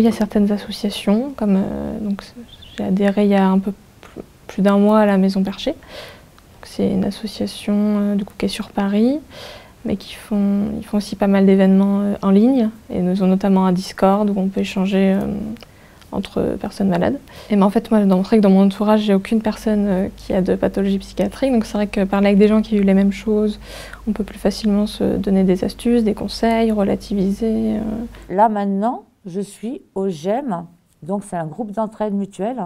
à certaines associations, comme donc j'ai adhéré il y a un peu plus d'un mois à la Maison Perchée. C'est une association du coup, qui est sur Paris, mais ils font aussi pas mal d'événements en ligne. Et nous avons notamment un Discord où on peut échanger entre personnes malades. Et en fait, moi, dans mon entourage, j'ai aucune personne qui a de pathologie psychiatrique. Donc c'est vrai que parler avec des gens qui ont eu les mêmes choses, on peut plus facilement se donner des astuces, des conseils, relativiser. Là maintenant, je suis au GEM, donc c'est un groupe d'entraide mutuelle.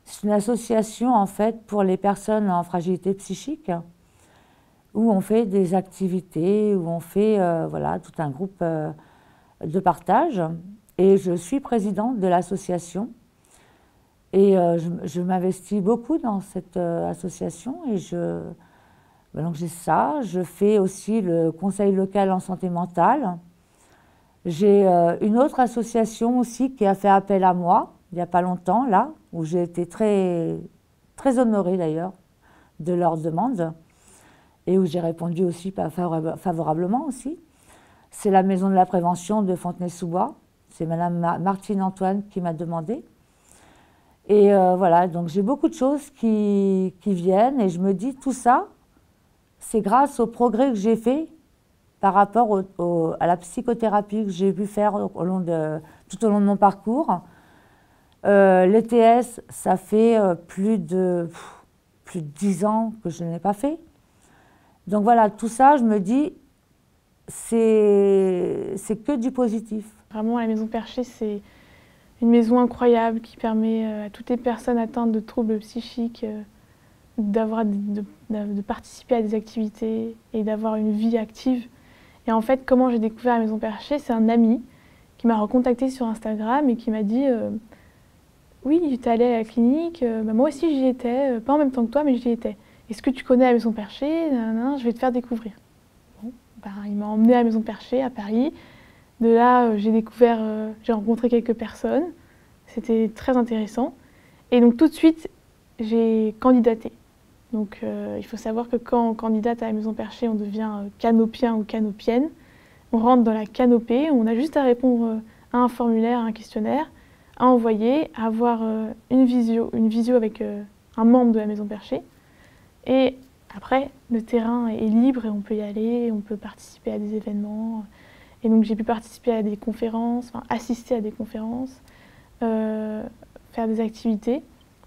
C'est une association en fait pour les personnes en fragilité psychique, où on fait des activités, où on fait voilà, tout un groupe de partage. Et je suis présidente de l'association. Et je m'investis beaucoup dans cette association. Et donc j'ai ça. Je fais aussi le conseil local en santé mentale. J'ai une autre association aussi qui a fait appel à moi, il n'y a pas longtemps, là, où j'ai été très, très honorée d'ailleurs de leur demande et où j'ai répondu aussi favorablement aussi. C'est la Maison de la Prévention de Fontenay-sous-Bois. C'est Madame Martine Antoine qui m'a demandé. Et voilà, donc j'ai beaucoup de choses qui viennent et je me dis tout ça, c'est grâce au progrès que j'ai fait par rapport à la psychothérapie que j'ai pu faire tout au long de mon parcours. L'ETS, ça fait plus de 10 ans que je ne l'ai pas fait. Donc voilà, tout ça, je me dis, c'est que du positif. Vraiment, la Maison Perchée, c'est une maison incroyable qui permet à toutes les personnes atteintes de troubles psychiques de participer à des activités et d'avoir une vie active. Et en fait, comment j'ai découvert la Maison Perchée, c'est un ami qui m'a recontacté sur Instagram et qui m'a dit oui, j'étais allée à la clinique, moi aussi j'y étais, pas en même temps que toi, mais j'y étais. Est-ce que tu connais la Maison Perchée? Je vais te faire découvrir. Bon, il m'a emmenée à la Maison Perchée à Paris. De là, j'ai rencontré quelques personnes. C'était très intéressant. Et donc tout de suite, j'ai candidaté. Donc il faut savoir que quand on candidate à la Maison Perchée, on devient canopien ou canopienne. On rentre dans la canopée, on a juste à répondre à un formulaire, à un questionnaire, à envoyer, à avoir une visio avec un membre de la Maison Perchée. Et après, le terrain est libre et on peut y aller, on peut participer à des événements. Et donc j'ai pu participer à des conférences, assister à des conférences, faire des activités.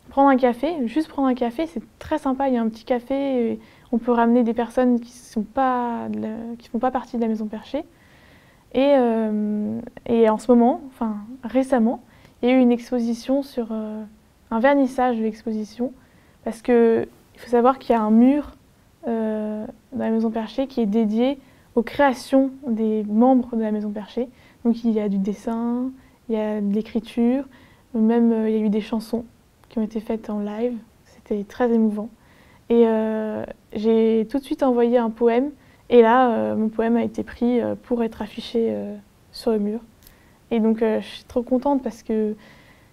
Prendre un café, juste prendre un café, c'est très sympa. Il y a un petit café, et on peut ramener des personnes qui ne font pas partie de la Maison Perchée. Et en ce moment, récemment, il y a eu une exposition sur un vernissage de l'exposition, parce qu'il faut savoir qu'il y a un mur dans la Maison Perchée qui est dédié aux créations des membres de la Maison Perchée. Donc il y a du dessin, il y a de l'écriture, même il y a eu des chansons qui ont été faites en live. C'était très émouvant. Et j'ai tout de suite envoyé un poème. Et là, mon poème a été pris pour être affiché sur le mur. Et donc je suis trop contente parce que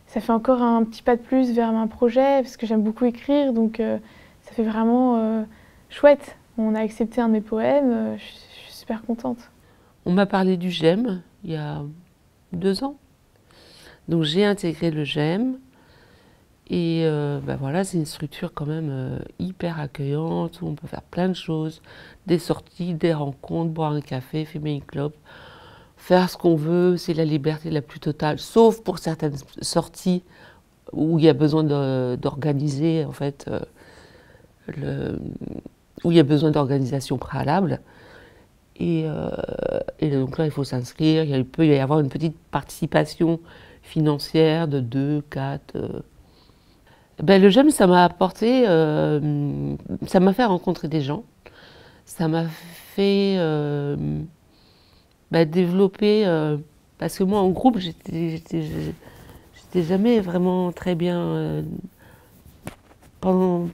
ça fait encore un petit pas de plus vers un projet, parce que j'aime beaucoup écrire. Donc ça fait vraiment chouette. On a accepté un de mes poèmes. Je suis super contente. On m'a parlé du GEM il y a 2 ans. Donc j'ai intégré le GEM. Et voilà, c'est une structure quand même hyper accueillante, où on peut faire plein de choses, des sorties, des rencontres, boire un café, fumer une clope, faire ce qu'on veut, c'est la liberté la plus totale, sauf pour certaines sorties où il y a besoin d'organiser, en fait, où il y a besoin d'organisation préalable. Et donc là, il faut s'inscrire, il peut y avoir une petite participation financière de 2, 4... le GEM, ça m'a apporté, ça m'a fait rencontrer des gens, ça m'a fait développer, parce que moi en groupe, j'étais jamais vraiment très bien, pendant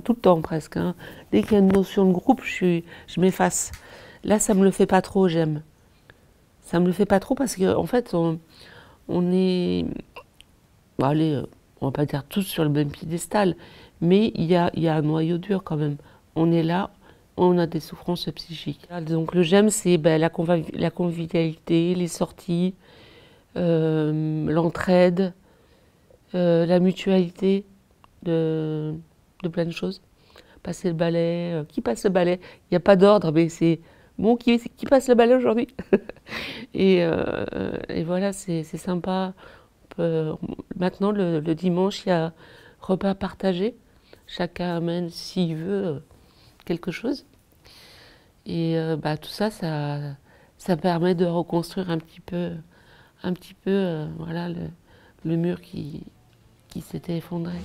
tout le temps presque. Hein. Dès qu'il y a une notion de groupe, je m'efface. Là, ça me le fait pas trop, GEM. Ça me le fait pas trop parce qu'en fait, on est, allez, on va pas dire tous sur le même piédestal, mais il y a un noyau dur quand même. On est là, on a des souffrances psychiques. Donc le GEM, c'est la convivialité, les sorties, l'entraide, la mutualité de plein de choses. Passer le balai, qui passe le balai? Il n'y a pas d'ordre, mais c'est bon, qui passe le balai aujourd'hui? Et voilà, c'est sympa. Maintenant, le dimanche, il y a repas partagé. Chacun amène, s'il veut, quelque chose. Et tout ça, ça permet de reconstruire un petit peu voilà, le mur qui s'était effondré.